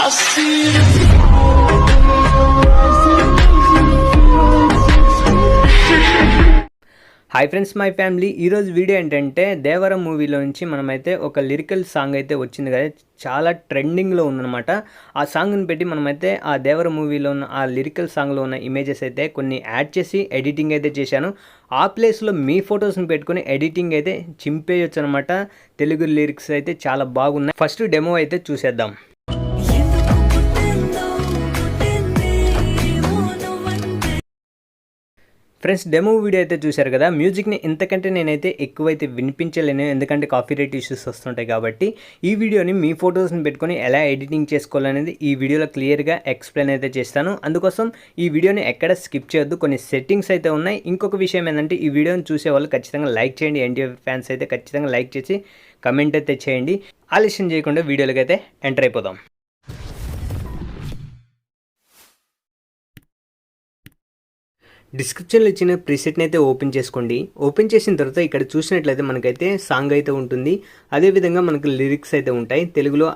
Hi friends, my family. ఈరోజు video ఏంటంటే దేవరం మూవీలో నుంచి మనమైతే ఒక లిరికల్ సాంగ్ అయితే వచ్చింది కదా, చాలా ట్రెండింగ్లో ఉందన్నమాట. ఆ సాంగ్ని పెట్టి మనమైతే ఆ దేవరం మూవీలో ఉన్న ఆ లిరికల్ సాంగ్లో ఉన్న ఇమేజెస్ అయితే కొన్ని యాడ్ చేసి ఎడిటింగ్ అయితే చేశాను. ఆ ప్లేస్లో మీ ఫొటోస్ని పెట్టుకొని ఎడిటింగ్ అయితే చింపేయొచ్చు అనమాట. తెలుగు లిరిక్స్ అయితే చాలా బాగున్నాయి. ఫస్ట్ డెమో అయితే చూసేద్దాం. ఫ్రెండ్స్, డెమో వీడియో అయితే చూశారు కదా. మ్యూజిక్ని ఇంతకంటే నేనైతే ఎక్కువైతే వినిపించలేను, ఎందుకంటే కాపీరైట్ ఇష్యూస్ వస్తుంటాయి కాబట్టి. ఈ వీడియోని మీ ఫొటోస్ని పెట్టుకొని ఎలా ఎడిటింగ్ చేసుకోవాలనేది ఈ వీడియోలో క్లియర్గా ఎక్స్ప్లెయిన్ అయితే చేస్తాను. అందుకోసం ఈ వీడియోని ఎక్కడ స్కిప్ చేయొద్దు. కొన్ని సెట్టింగ్స్ అయితే ఉన్నాయి. ఇంకొక విషయం ఏంటంటే, ఈ వీడియోని చూసే వాళ్ళు ఖచ్చితంగా లైక్ చేయండి. ఎన్టీఆర్ ఫ్యాన్స్ అయితే ఖచ్చితంగా లైక్ చేసి కమెంట్ అయితే చేయండి. ఆలస్యం చేయకుండా వీడియోలోకి అయితే ఎంటర్ అయిపోదాం. డిస్క్రిప్షన్లో ఇచ్చిన ప్రీసెట్ని అయితే ఓపెన్ చేసుకోండి. ఓపెన్ చేసిన తర్వాత ఇక్కడ చూసినట్లయితే మనకైతే సాంగ్ అయితే ఉంటుంది. అదేవిధంగా మనకు లిరిక్స్ అయితే ఉంటాయి. తెలుగులో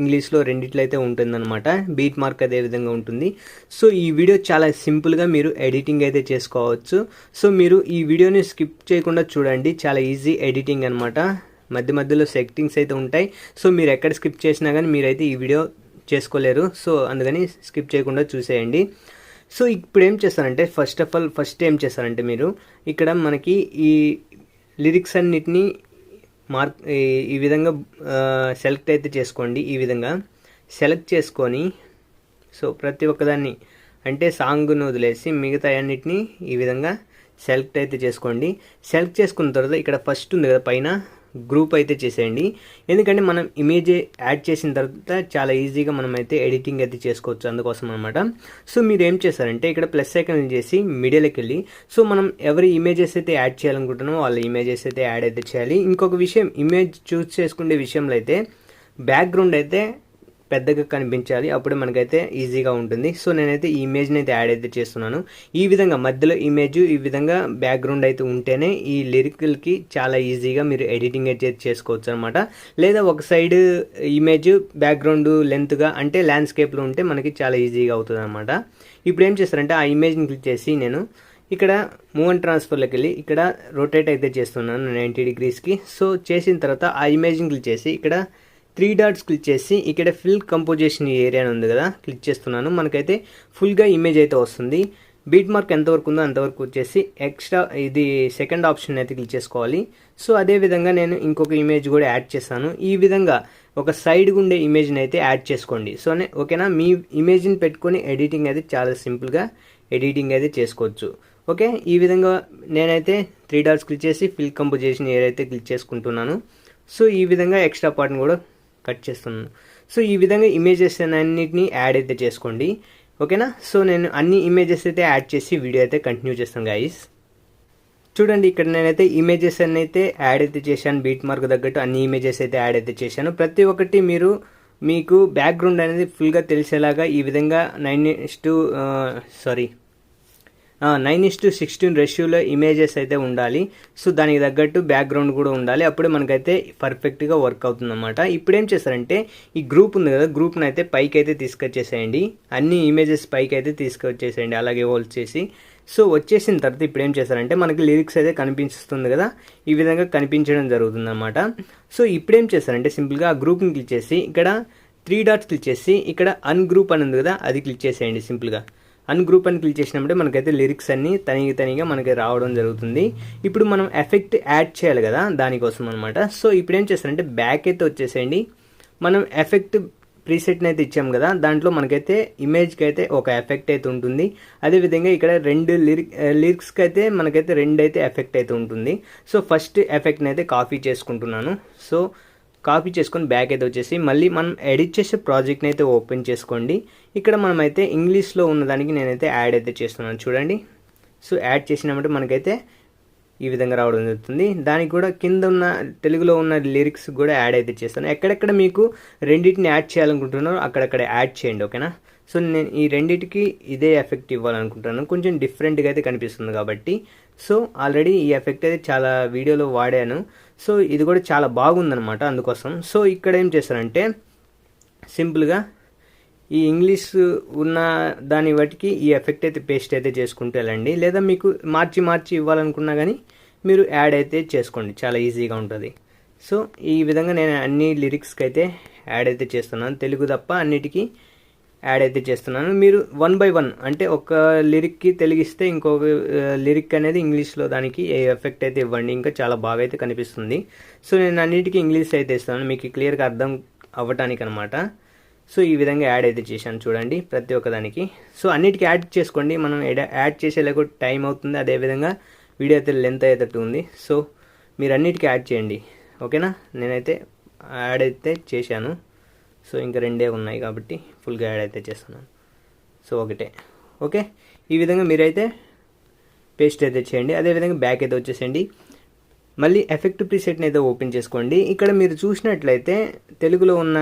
ఇంగ్లీష్లో రెండిట్లో అయితే ఉంటుందన్నమాట. బీట్ మార్క్ అదేవిధంగా ఉంటుంది. సో ఈ వీడియో చాలా సింపుల్గా మీరు ఎడిటింగ్ అయితే చేసుకోవచ్చు. సో మీరు ఈ వీడియోని స్కిప్ చేయకుండా చూడండి. చాలా ఈజీ ఎడిటింగ్ అనమాట. మధ్య మధ్యలో సెట్టింగ్స్ అయితే ఉంటాయి. సో మీరు ఎక్కడ స్కిప్ చేసినా కానీ మీరైతే ఈ వీడియో చేసుకోలేరు. సో అందుకని స్కిప్ చేయకుండా చూసేయండి. సో ఇప్పుడు ఏం చేస్తారంటే, ఫస్ట్ ఏం చేస్తారంటే, మీరు ఇక్కడ మనకి ఈ లిరిక్స్ అన్నిటినీ ఈ విధంగా సెలెక్ట్ అయితే చేసుకోండి. ఈ విధంగా సెలెక్ట్ చేసుకొని, సో ప్రతి ఒక్కదాన్ని అంటే సాంగ్ను వదిలేసి మిగతా అన్నిటినీ ఈ విధంగా సెలెక్ట్ అయితే చేసుకోండి. సెలెక్ట్ చేసుకున్న తర్వాత ఇక్కడ ఫస్ట్ ఉంది కదా పైన, గ్రూప్ అయితే చేసేయండి. ఎందుకంటే మనం ఇమేజ్ యాడ్ చేసిన తర్వాత చాలా ఈజీగా మనం అయితే ఎడిటింగ్ అయితే చేసుకోవచ్చు, అందుకోసం అనమాట. సో మీరు ఏం చేస్తారంటే, ఇక్కడ ప్లస్ ఐకాన్ చేసి మిడిల్కి వెళ్ళి, సో మనం ఎవరి ఇమేజెస్ అయితే యాడ్ చేయాలనుకుంటున్నామో వాళ్ళ ఇమేజెస్ అయితే యాడ్ అయితే చేయాలి. ఇంకొక విషయం, ఇమేజ్ చూస్ చేసుకునే విషయంలో అయితే బ్యాక్గ్రౌండ్ అయితే పెద్దగా కనిపించాలి, అప్పుడు మనకైతే ఈజీగా ఉంటుంది. సో నేనైతే ఈ ఇమేజ్ని అయితే యాడ్ అయితే చేస్తున్నాను. ఈ విధంగా మధ్యలో ఇమేజ్, ఈ విధంగా బ్యాక్గ్రౌండ్ అయితే ఉంటేనే ఈ లిరికల్కి చాలా ఈజీగా మీరు ఎడిటింగ్ అయితే చేసుకోవచ్చు అనమాట. లేదా ఒక సైడ్ ఇమేజ్ బ్యాక్గ్రౌండ్ లెంత్గా అంటే ల్యాండ్స్కేప్లో ఉంటే మనకి చాలా ఈజీగా అవుతుంది అనమాట. ఇప్పుడు ఏం చేస్తారంటే, ఆ ఇమేజ్ని క్లిక్ చేసి నేను ఇక్కడ మూవ్ అండ్ ట్రాన్స్ఫర్లోకి వెళ్ళి ఇక్కడ రొటేట్ అయితే చేస్తున్నాను 90 degreesకి. సో చేసిన తర్వాత ఆ ఇమేజ్ని క్లిక్ చేసి ఇక్కడ 3 dots క్లిక్ చేసి ఇక్కడ ఫిల్ కంపోజిషన్ ఏరియా ఉంది కదా, క్లిక్ చేస్తున్నాను. మనకైతే ఫుల్గా ఇమేజ్ అయితే వస్తుంది. బీట్ మార్క్ ఎంతవరకు ఉందో అంతవరకు వచ్చేసి ఎక్స్ట్రా ఇది సెకండ్ ఆప్షన్ అయితే క్లిక్ చేసుకోవాలి. సో అదేవిధంగా నేను ఇంకొక ఇమేజ్ కూడా యాడ్ చేస్తాను. ఈ విధంగా ఒక సైడ్ ఉండే ఇమేజ్ని అయితే యాడ్ చేసుకోండి. సో ఓకేనా, మీ ఇమేజ్ని పెట్టుకొని ఎడిటింగ్ అయితే చాలా సింపుల్గా ఎడిటింగ్ అయితే చేసుకోవచ్చు. ఓకే, ఈ విధంగా నేనైతే 3 dots క్లిక్ చేసి ఫిల్ కంపోజిషన్ ఏరియా అయితే క్లిక్ చేసుకుంటున్నాను. సో ఈ విధంగా ఎక్స్ట్రా పార్ట్ని కూడా కట్ చేస్తున్నాను. సో ఈ విధంగా ఇమేజెస్ అన్నిటిని యాడ్ అయితే చేసుకోండి. ఓకేనా, సో నేను అన్ని ఇమేజెస్ అయితే యాడ్ చేసి వీడియో అయితే కంటిన్యూ చేస్తాను గైస్. చూడండి, ఇక్కడ నేనైతే ఇమేజెస్ అన్ని అయితే యాడ్ అయితే చేశాను. బీట్ మార్క్ తగ్గట్టు అన్ని ఇమేజెస్ అయితే యాడ్ అయితే చేశాను. ప్రతి ఒక్కటి మీకు బ్యాక్గ్రౌండ్ అనేది ఫుల్గా తెలిసేలాగా ఈ విధంగా 9:16 రేషియోలో ఇమేజెస్ అయితే ఉండాలి. సో దానికి తగ్గట్టు బ్యాక్గ్రౌండ్ కూడా ఉండాలి. అప్పుడే మనకైతే పర్ఫెక్ట్గా వర్క్ అవుతుందన్నమాట. ఇప్పుడు ఏం చేస్తారంటే, ఈ గ్రూప్ ఉంది కదా, గ్రూప్ని అయితే పైకి అయితే తీసుకొచ్చేసేయండి. అన్ని ఇమేజెస్ పైకి అయితే తీసుకొచ్చేసేయండి, అలాగే హోల్డ్ చేసి. సో వచ్చేసిన తర్వాత ఇప్పుడు ఏం చేస్తారంటే, మనకి లిరిక్స్ అయితే కనిపిస్తుంది కదా, ఈ విధంగా కనిపించడం జరుగుతుందన్నమాట. సో ఇప్పుడు ఏం చేస్తారంటే, సింపుల్గా ఆ గ్రూప్ని క్లిక్ చేసి ఇక్కడ 3 dots క్లిక్ చేసి ఇక్కడ అన్గ్రూప్ అని ఉంది కదా, అది క్లిక్ చేసేయండి. సింపుల్గా అన్గ్రూప్ అని క్లిక్ చేసినప్పుడే మనకైతే లిరిక్స్ అన్ని తనిగా మనకి రావడం జరుగుతుంది. ఇప్పుడు మనం ఎఫెక్ట్ యాడ్ చేయాలి కదా, దానికోసం అనమాట. సో ఇప్పుడు ఏం చేస్తారంటే, బ్యాక్ అయితే వచ్చేసేయండి. మనం ఎఫెక్ట్ ప్రీసెట్ని అయితే ఇచ్చాం కదా, దాంట్లో మనకైతే ఇమేజ్కి అయితే ఒక ఎఫెక్ట్ అయితే ఉంటుంది. అదేవిధంగా ఇక్కడ 2 లిరిక్స్కి అయితే మనకైతే 2 అయితే ఎఫెక్ట్ అయితే ఉంటుంది. సో ఫస్ట్ ఎఫెక్ట్ని అయితే కాపీ చేసుకుంటున్నాను. సో కాపీ చేసుకొని బ్యాక్ అయితే వచ్చేసి మళ్ళీ మనం ఎడిట్ చేసే ప్రాజెక్ట్ని అయితే ఓపెన్ చేసుకోండి. ఇక్కడ మనమైతే ఇంగ్లీష్లో ఉన్నదానికి నేనైతే యాడ్ అయితే చేస్తున్నాను చూడండి. సో యాడ్ చేసినామంటే మనకైతే ఈ విధంగా రావడం జరుగుతుంది. దానికి కూడా కింద ఉన్న తెలుగులో ఉన్న లిరిక్స్ కూడా యాడ్ అయితే చేస్తాను. ఎక్కడెక్కడ మీకు రెండింటిని యాడ్ చేయాలనుకుంటున్నారో అక్కడక్కడ యాడ్ చేయండి. ఓకేనా, సో నేను ఈ రెండింటికి ఇదే ఎఫెక్ట్ ఇవ్వాలనుకుంటున్నాను, కొంచెం డిఫరెంట్గా అయితే కనిపిస్తుంది కాబట్టి. సో ఆల్రెడీ ఈ ఎఫెక్ట్ అయితే చాలా వీడియోలో వాడాను. సో ఇది కూడా చాలా బాగుందనమాట, అందుకోసం. సో ఇక్కడ ఏం చేస్తారంటే, సింపుల్గా ఈ ఇంగ్లీష్ ఉన్న దాన్ని బట్టి ఈ ఎఫెక్ట్ అయితే పేస్ట్ అయితే చేసుకుంటూ వెళ్ళండి. లేదా మీకు మార్చి ఇవ్వాలనుకున్నా కానీ మీరు యాడ్ అయితే చేసుకోండి, చాలా ఈజీగా ఉంటుంది. సో ఈ విధంగా నేను అన్ని లిరిక్స్కి అయితే యాడ్ అయితే చేస్తున్నాను, తెలుగు తప్ప అన్నిటికీ యాడ్ అయితే చేస్తున్నాను. మీరు 1 by 1 అంటే ఒక లిరిక్కి తెలుగిస్తే ఇంకొక లిరిక్ అనేది ఇంగ్లీష్లో దానికి ఎఫెక్ట్ అయితే ఇవ్వండి, ఇంకా చాలా బాగా అయితే కనిపిస్తుంది. సో నేను అన్నిటికీ ఇంగ్లీష్ అయితే ఇస్తాను మీకు క్లియర్గా అర్థం అవ్వటానికి అనమాట. సో ఈ విధంగా యాడ్ అయితే చేశాను చూడండి ప్రతి ఒక్కదానికి. సో అన్నిటికీ యాడ్ చేసుకోండి, మనం యాడ్ చేసేలాగా టైం అవుతుంది, అదేవిధంగా వీడియో అయితే లెంత్ అయ్యేటట్టు ఉంది. సో మీరు అన్నిటికీ యాడ్ చేయండి, ఓకేనా. నేనైతే యాడ్ అయితే చేశాను. సో ఇంకా 2 ఉన్నాయి కాబట్టి ఫుల్గా యాడ్ అయితే చేస్తున్నాను. సో ఒకటే, ఓకే. ఈ విధంగా మీరైతే పేస్ట్ అయితే చేయండి. అదేవిధంగా బ్యాక్ అయితే వచ్చేసేయండి. మళ్ళీ ఎఫెక్ట్ ప్రీసెట్ని అయితే ఓపెన్ చేసుకోండి. ఇక్కడ మీరు చూసినట్లయితే తెలుగులో ఉన్న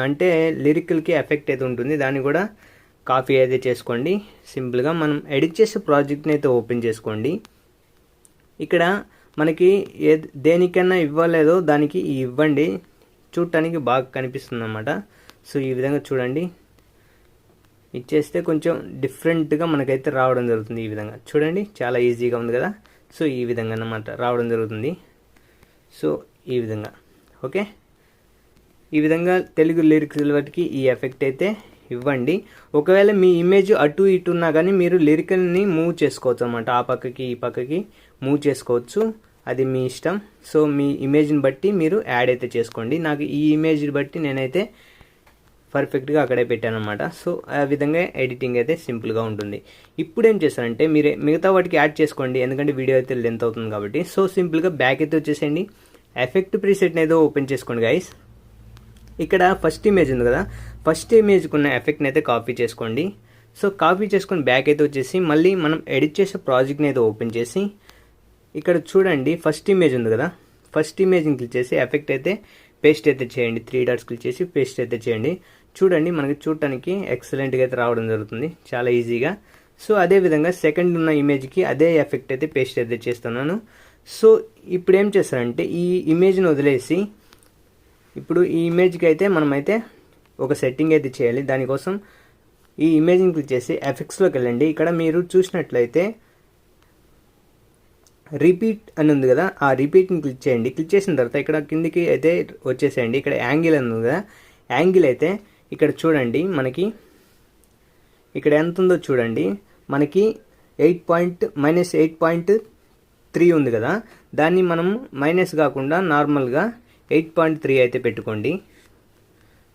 అంటే లిరికల్కి ఎఫెక్ట్ అయితే ఉంటుంది, దాన్ని కూడా కాపీ అయితే చేసుకోండి. సింపుల్గా మనం ఎడిట్ చేసే ప్రాజెక్ట్ని అయితే ఓపెన్ చేసుకోండి. ఇక్కడ మనకి దేనికన్నా ఇవ్వలేదో దానికి ఇవ్వండి, చూడటానికి బాగా కనిపిస్తుంది అన్నమాట. సో ఈ విధంగా చూడండి, ఇచ్చేస్తే కొంచెం డిఫరెంట్గా మనకైతే రావడం జరుగుతుంది. ఈ విధంగా చూడండి, చాలా ఈజీగా ఉంది కదా. సో ఈ విధంగా అన్నమాట రావడం జరుగుతుంది. సో ఈ విధంగా, ఓకే. ఈ విధంగా తెలుగు లిరిక్స్ వాటికి ఈ ఎఫెక్ట్ అయితే ఇవ్వండి. ఒకవేళ మీ ఇమేజ్ అటు ఇటు ఉన్నా కానీ మీరు లిరికల్ని మూవ్ చేసుకోవచ్చు అన్నమాట, ఆ పక్కకి ఈ పక్కకి మూవ్ చేసుకోవచ్చు, అది మీ ఇష్టం. సో మీ ఇమేజ్ని బట్టి మీరు యాడ్ అయితే చేసుకోండి. నాకు ఈ ఇమేజ్ని బట్టి నేనైతే పర్ఫెక్ట్గా అక్కడే పెట్టాను అనమాట. సో ఆ విధంగా ఎడిటింగ్ అయితే సింపుల్గా ఉంటుంది. ఇప్పుడు ఏం చేస్తారంటే మీరు మిగతా వాటికి యాడ్ చేసుకోండి, ఎందుకంటే వీడియో అయితే లెంత్ అవుతుంది కాబట్టి. సో సింపుల్గా బ్యాక్ అయితే వచ్చేసేయండి, ఎఫెక్ట్ ప్రీసెట్ని ఏదో ఓపెన్ చేసుకోండి గైస్. ఇక్కడ ఫస్ట్ ఇమేజ్ ఉంది కదా, ఫస్ట్ ఇమేజ్కి ఉన్న ఎఫెక్ట్ని అయితే కాపీ చేసుకోండి. సో కాపీ చేసుకొని బ్యాక్ అయితే వచ్చేసి మళ్ళీ మనం ఎడిట్ చేసే ప్రాజెక్ట్ని అయితే ఓపెన్ చేసి ఇక్కడ చూడండి ఫస్ట్ ఇమేజ్ ఉంది కదా, ఫస్ట్ ఇమేజ్ని క్లిక్ చేసి ఎఫెక్ట్ అయితే పేస్ట్ అయితే చేయండి, 3 డాట్స్ క్లిక్ చేసి పేస్ట్ అయితే చేయండి. చూడండి మనకి చూడటానికి ఎక్సలెంట్గా అయితే రావడం జరుగుతుంది, చాలా ఈజీగా. సో అదేవిధంగా సెకండ్ ఉన్న ఇమేజ్కి అదే ఎఫెక్ట్ అయితే పేస్ట్ అయితే చేస్తున్నాను. సో ఇప్పుడు ఏం చేస్తారంటే ఈ ఇమేజ్ని వదిలేసి ఇప్పుడు ఈ ఇమేజ్కి అయితే మనమైతే ఒక సెట్టింగ్ అయితే చేయాలి. దానికోసం ఈ ఇమేజ్ని క్లిక్ చేసి ఎఫెక్ట్స్లోకి వెళ్ళండి. ఇక్కడ మీరు చూసినట్లయితే రిపీట్ అని ఉంది కదా, ఆ రిపీట్ని క్లిక్ చేయండి. క్లిక్ చేసిన తర్వాత ఇక్కడ కిందికి అయితే వచ్చేసేయండి. ఇక్కడ యాంగిల్ అని ఉంది కదా, యాంగిల్ అయితే ఇక్కడ చూడండి మనకి ఇక్కడ ఎంత ఉందో చూడండి, మనకి -8.3 ఉంది కదా, దాన్ని మనం మైనస్ కాకుండా నార్మల్గా 8.3 అయితే పెట్టుకోండి.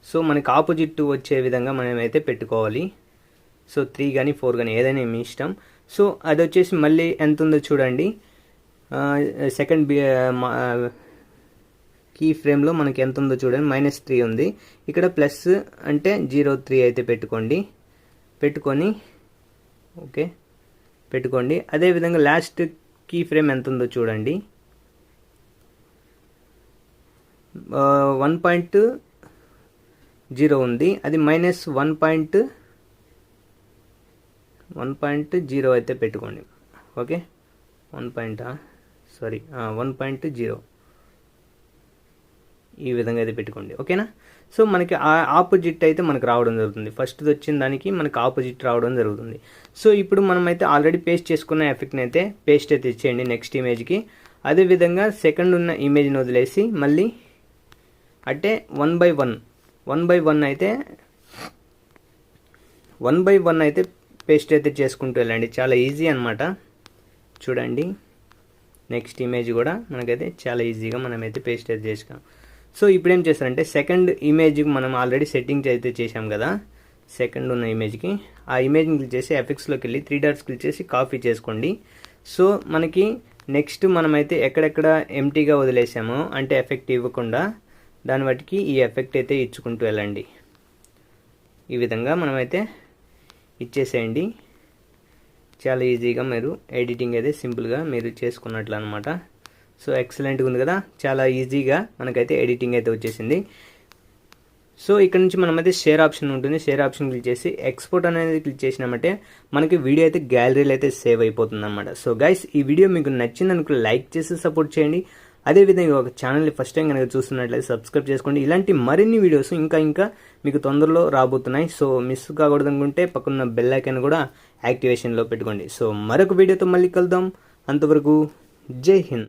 సో మనకి ఆపోజిట్ వచ్చే విధంగా మనం అయితే పెట్టుకోవాలి. సో 3 కానీ 4 కానీ ఏదైనా మీ ఇష్టం. సో అది వచ్చేసి మళ్ళీ ఎంత ఉందో చూడండి, సెకండ్ కీ ఫ్రేమ్లో మనకి ఎంత ఉందో చూడండి, -3 ఉంది. ఇక్కడ ప్లస్ అంటే 0.3 అయితే పెట్టుకొని ఓకే పెట్టుకోండి. అదేవిధంగా లాస్ట్ కీ ఫ్రేమ్ ఎంత ఉందో చూడండి, 1.0 ఉంది, అది -1.0 అయితే పెట్టుకోండి. ఓకే 1.0 ఈ విధంగా అయితే పెట్టుకోండి, ఓకేనా. సో మనకి ఆపోజిట్ అయితే మనకు రావడం జరుగుతుంది, ఫస్ట్ వచ్చిన దానికి మనకి ఆపోజిట్ రావడం జరుగుతుంది. సో ఇప్పుడు మనమైతే ఆల్రెడీ పేస్ట్ చేసుకున్న ఎఫెక్ట్ని అయితే పేస్ట్ అయితే ఇచ్చేయండి నెక్స్ట్ ఇమేజ్కి. అదేవిధంగా సెకండ్ ఉన్న ఇమేజ్ని వదిలేసి మళ్ళీ అంటే 1 by 1 అయితే పేస్ట్ అయితే చేసుకుంటూ వెళ్ళండి, చాలా ఈజీ అనమాట. చూడండి నెక్స్ట్ ఇమేజ్ కూడా మనకైతే చాలా ఈజీగా మనమైతే పేస్ట్ అయితే చేసాం. సో ఇప్పుడు ఏం చేస్తారంటే సెకండ్ ఇమేజ్కి మనం ఆల్రెడీ సెట్టింగ్స్ అయితే చేసాం కదా, సెకండ్ ఉన్న ఇమేజ్కి ఆ ఇమేజ్ని క్లిక్ చేసి ఎఫెక్ట్స్లోకి వెళ్ళి 3 డాట్స్ క్లిక్ చేసి కాపీ చేసుకోండి. సో మనకి నెక్స్ట్ మనమైతే ఎక్కడెక్కడ ఎంటీగా వదిలేసామో అంటే ఎఫెక్ట్ ఇవ్వకుండా దాని బట్టికి ఈ ఎఫెక్ట్ అయితే ఇచ్చుకుంటూ వెళ్ళండి. ఈ విధంగా మనమైతే ఇచ్చేసేయండి, చాలా ఈజీగా మీరు ఎడిటింగ్ అయితే సింపుల్గా మీరు చేసుకున్నట్లు అనమాట. సో ఎక్సలెంట్గా ఉంది కదా, చాలా ఈజీగా మనకైతే ఎడిటింగ్ అయితే వచ్చేసింది. సో ఇక్కడ నుంచి మనమైతే షేర్ ఆప్షన్ ఉంటుంది, షేర్ ఆప్షన్ క్లిక్ చేసి ఎక్స్పోర్ట్ అనేది క్లిక్ చేసినామంటే మనకి వీడియో అయితే గ్యాలరీలో అయితే సేవ్ అయిపోతుంది అనమాట. సో గైస్ ఈ వీడియో మీకు నచ్చిందనుకో లైక్ చేసి సపోర్ట్ చేయండి. అదేవిధంగా ఒక ఛానల్ని ఫస్ట్ టైం కనుక చూస్తున్నట్లయితే సబ్స్క్రైబ్ చేసుకోండి. ఇలాంటి మరిన్ని వీడియోస్ ఇంకా మీకు తొందరలో రాబోతున్నాయి. సో మిస్ కాకూడదు అనుకుంటే పక్కన బెల్ ఐకాన్ కూడా యాక్టివేషన్లో పెట్టుకోండి. సో మరొక వీడియోతో మళ్ళీ కలుద్దాం. అంతవరకు జై హింద్.